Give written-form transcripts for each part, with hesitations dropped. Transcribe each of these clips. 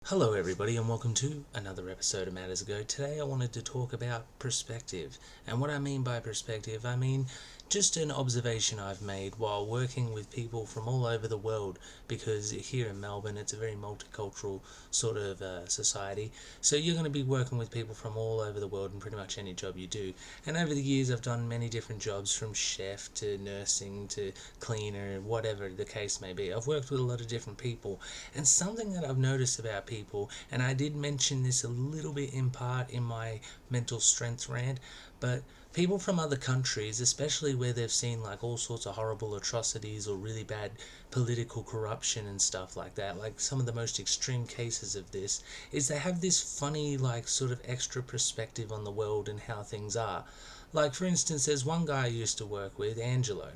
Hello, everybody, and welcome to another episode of Matters Ago. Today, I wanted to talk about perspective. And what I mean by perspective, I mean just an observation I've made while working with people from all over the world, because here in Melbourne, it's a very multicultural sort of society. So, you're going to be working with people from all over the world in pretty much any job you do. And over the years, I've done many different jobs, from chef to nursing to cleaner, whatever the case may be. I've worked with a lot of different people, and something that I've noticed about people, and I did mention this a little bit in part in my mental strength rant, but people from other countries, especially where they've seen like all sorts of horrible atrocities or really bad political corruption and stuff like that, like some of the most extreme cases of this, is they have this funny, like, sort of extra perspective on the world and how things are. Like, for instance, there's one guy I used to work with, Angelo.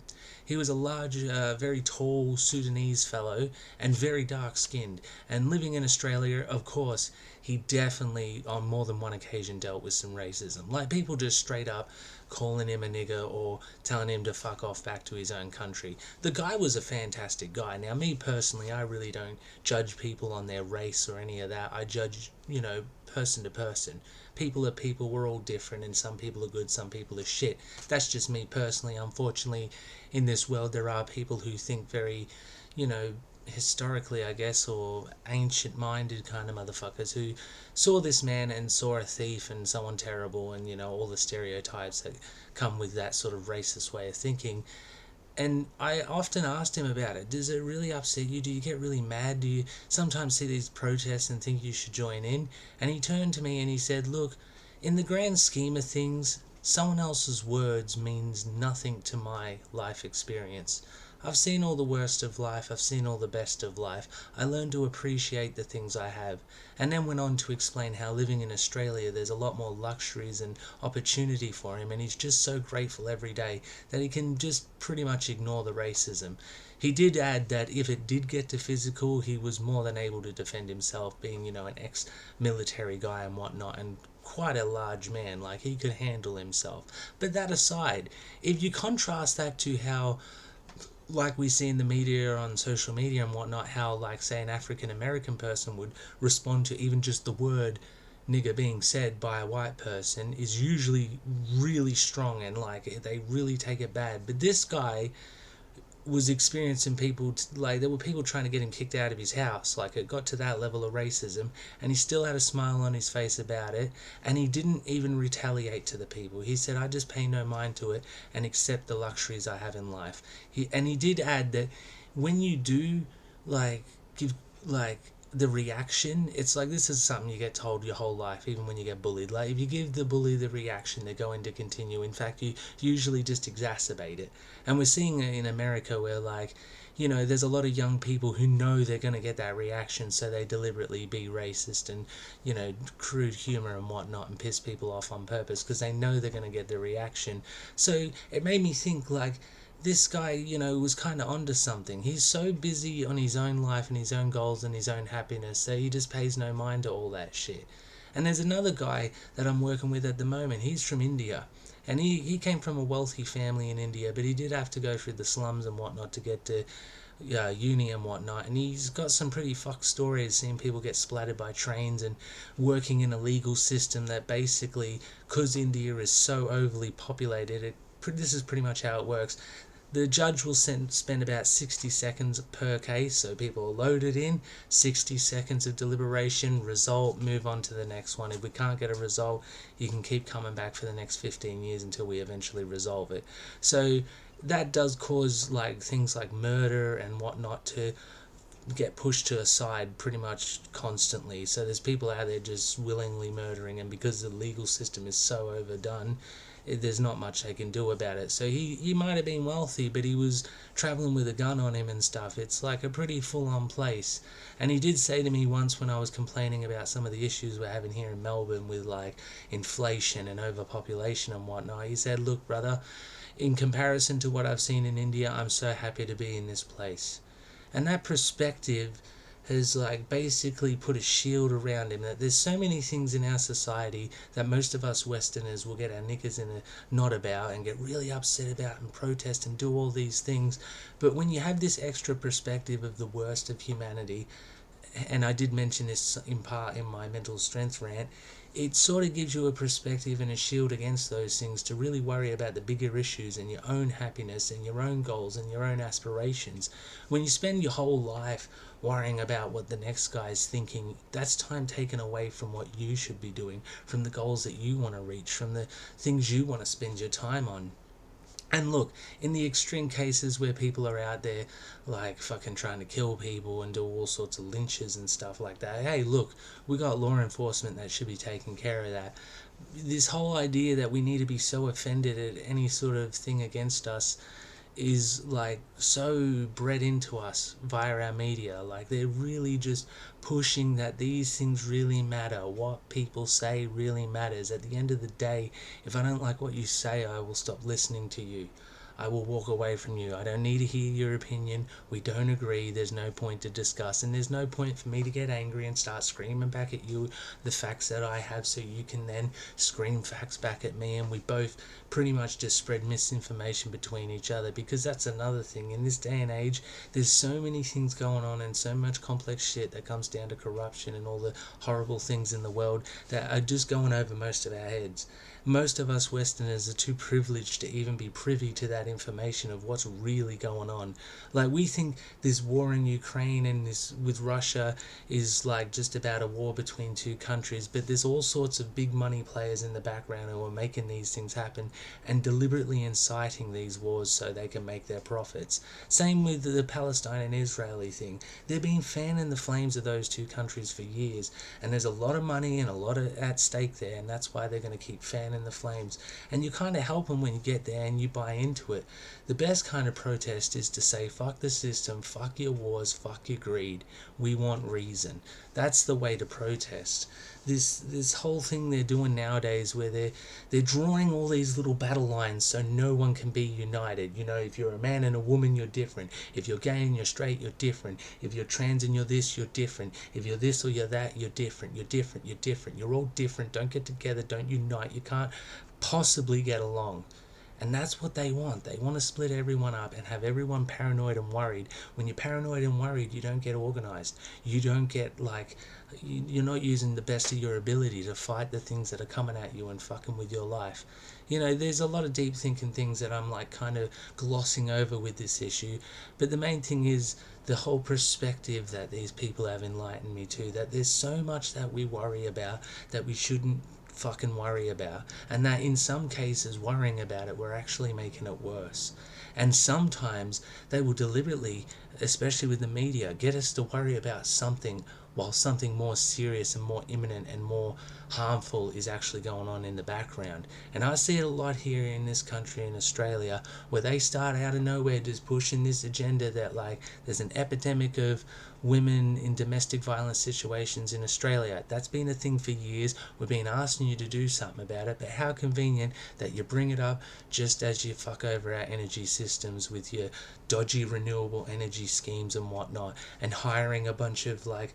He was a large, very tall Sudanese fellow and very dark skinned. And living in Australia, of course, he definitely, on more than one occasion, dealt with some racism. Like, people just straight up calling him a nigger or telling him to fuck off back to his own country. The guy was a fantastic guy. Now, me personally, I really don't judge people on their race or any of that. I judge, person to person. People are people, we're all different, and some people are good, some people are shit. That's just me personally. Unfortunately, in this world, there are people who think very, historically, I guess, or ancient minded kind of motherfuckers who saw this man and saw a thief and someone terrible, and all the stereotypes that come with that sort of racist way of thinking. And I often asked him about it. Does it really upset you? Do you get really mad? Do you sometimes see these protests and think you should join in? And he turned to me and he said, "Look, in the grand scheme of things, someone else's words means nothing to my life experience. I've seen all the worst of life, I've seen all the best of life. I learned to appreciate the things I have." And then went on to explain how living in Australia there's a lot more luxuries and opportunity for him, and he's just so grateful every day that he can just pretty much ignore the racism. He did add that if it did get to physical, he was more than able to defend himself, being, an ex-military guy and whatnot, and quite a large man, like he could handle himself. But that aside, if you contrast that to how, like we see in the media, on social media and whatnot, how, like, say, an African American person would respond to even just the word nigger being said by a white person is usually really strong, and like they really take it bad. But this guy was experiencing people, like, there were people trying to get him kicked out of his house. Like, it got to that level of racism, and he still had a smile on his face about it, and he didn't even retaliate to the people. He said, "I just pay no mind to it and accept the luxuries I have in life." He did add that when you do, like, give, like, the reaction, it's like, this is something you get told your whole life, even when you get bullied. Like, if you give the bully the reaction, they're going to continue. In fact, you usually just exacerbate it. And we're seeing it in America where, like, there's a lot of young people who know they're going to get that reaction, so they deliberately be racist and, crude humor and whatnot, and piss people off on purpose because they know they're going to get the reaction. So it made me think, like, this guy, was kind of onto something. He's so busy on his own life and his own goals and his own happiness that he just pays no mind to all that shit. And there's another guy that I'm working with at the moment. He's from India. And he came from a wealthy family in India, but he did have to go through the slums and whatnot to get to uni and whatnot. And he's got some pretty fucked stories, seeing people get splattered by trains and working in a legal system that basically, because India is so overly populated, this is pretty much how it works. The judge will spend about 60 seconds per case, so people are loaded in, 60 seconds of deliberation, result, move on to the next one. If we can't get a result, you can keep coming back for the next 15 years until we eventually resolve it. So that does cause, like, things like murder and whatnot to get pushed to a side pretty much constantly. So there's people out there just willingly murdering, and because the legal system is so overdone, there's not much they can do about it. So he might have been wealthy, but he was traveling with a gun on him and stuff. It's like a pretty full-on place. And he did say to me once, when I was complaining about some of the issues we're having here in Melbourne with, like, inflation and overpopulation and whatnot, he said, "Look, brother, in comparison to what I've seen in India, I'm so happy to be in this place." And that perspective has, like, basically put a shield around him, that there's so many things in our society that most of us Westerners will get our knickers in a knot about and get really upset about and protest and do all these things. But when you have this extra perspective of the worst of humanity, and I did mention this in part in my mental strength rant, it sort of gives you a perspective and a shield against those things to really worry about the bigger issues and your own happiness and your own goals and your own aspirations. When you spend your whole life worrying about what the next guy's thinking, that's time taken away from what you should be doing, from the goals that you want to reach, from the things you want to spend your time on. And look, in the extreme cases where people are out there like fucking trying to kill people and do all sorts of lynches and stuff like that, hey, look, we got law enforcement that should be taking care of that. This whole idea that we need to be so offended at any sort of thing against us is like so bred into us via our media. Like they're really just pushing that these things really matter, what people say really matters. At the end of the day, if I don't like what you say, I will stop listening to you. I will walk away from you. I don't need to hear your opinion. We don't agree. There's no point to discuss, and there's no point for me to get angry and start screaming back at you the facts that I have, so you can then scream facts back at me, and we both pretty much just spread misinformation between each other. Because that's another thing. In this day and age, there's so many things going on and so much complex shit that comes down to corruption and all the horrible things in the world that are just going over most of our heads. Most of us Westerners are too privileged to even be privy to that information of what's really going on. Like, we think this war in Ukraine and this with Russia is like just about a war between two countries, but there's all sorts of big money players in the background who are making these things happen and deliberately inciting these wars so they can make their profits. Same with the Palestine and Israeli thing. They've been fanning the flames of those two countries for years, and there's a lot of money and a lot at stake there, and that's why they're going to keep fanning the flames. And you kind of help them when you get there and you buy into it. The best kind of protest is to say, fuck the system, fuck your wars, fuck your greed. We want reason. That's the way to protest. This whole thing they're doing nowadays where they're drawing all these little battle lines so no one can be united. You know, if you're a man and a woman, you're different. If you're gay and you're straight, you're different. If you're trans and you're this, you're different. If you're this or you're that, you're different. You're different. You're different. You're all different. Don't get together. Don't unite. You can't possibly get along. And that's what they want. They want to split everyone up and have everyone paranoid and worried. When you're paranoid and worried, you don't get organized. You don't get like, you're not using the best of your ability to fight the things that are coming at you and fucking with your life. You know, there's a lot of deep thinking things that I'm like kind of glossing over with this issue. But the main thing is the whole perspective that these people have enlightened me to, that there's so much that we worry about that we shouldn't fucking worry about, and that in some cases worrying about it, we're actually making it worse. And sometimes they will deliberately, especially with the media, get us to worry about something while something more serious and more imminent and more harmful is actually going on in the background. And I see it a lot here in this country, in Australia, where they start out of nowhere just pushing this agenda that like there's an epidemic of women in domestic violence situations in Australia. That's been a thing for years. We've been asking you to do something about it, but how convenient that you bring it up just as you fuck over our energy systems with your dodgy renewable energy schemes and whatnot, and hiring a bunch of like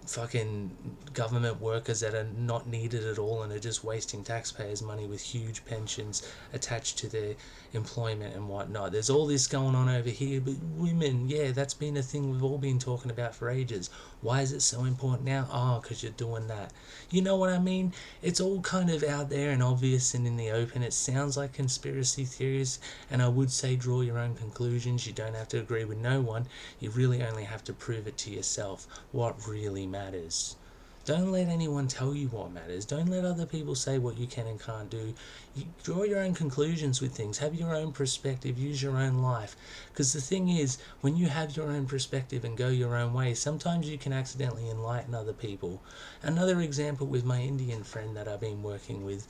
fucking government workers that are not needed at all and are just wasting taxpayers' money with huge pensions attached to their employment and whatnot. There's all this going on over here, but women, yeah, that's been a thing we've all been talking about for ages. Why is it so important now? Oh, because you're doing that. You know what I mean? It's all kind of out there and obvious and in the open. It sounds like conspiracy theories, and I would say draw your own conclusions. You don't have to agree with no one. You really only have to prove it to yourself what really matters. Don't let anyone tell you what matters. Don't let other people say what you can and can't do. You draw your own conclusions with things. Have your own perspective. Use your own life. Because the thing is, when you have your own perspective and go your own way, sometimes you can accidentally enlighten other people. Another example with my Indian friend that I've been working with,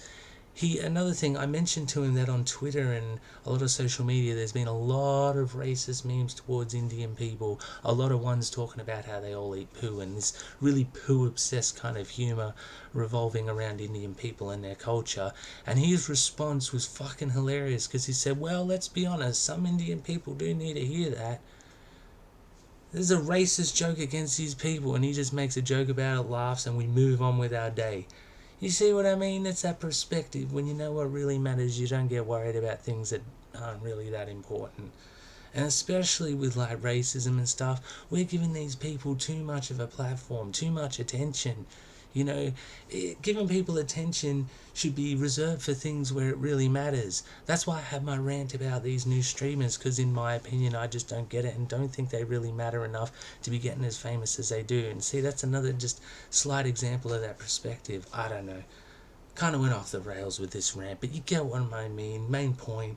another thing, I mentioned to him that on Twitter and a lot of social media there's been a lot of racist memes towards Indian people, a lot of ones talking about how they all eat poo, and this really poo obsessed kind of humour revolving around Indian people and their culture. And his response was fucking hilarious, because he said, well, let's be honest, some Indian people do need to hear that. There's a racist joke against these people, and he just makes a joke about it, laughs, and we move on with our day. You see what I mean? It's that perspective. When you know what really matters, you don't get worried about things that aren't really that important. And especially with like racism and stuff, we're giving these people too much of a platform, too much attention. You know, giving people attention should be reserved for things where it really matters. That's why I have my rant about these new streamers, because in my opinion, I just don't get it and don't think they really matter enough to be getting as famous as they do. And see, that's another just slight example of that perspective. I don't know. Kind of went off the rails with this rant, but you get what I mean. Main point,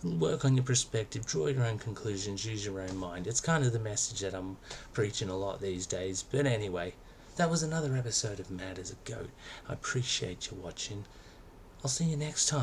work on your perspective, draw your own conclusions, use your own mind. It's kind of the message that I'm preaching a lot these days. But anyway, that was another episode of Mad as a Goat. I appreciate you watching. I'll see you next time.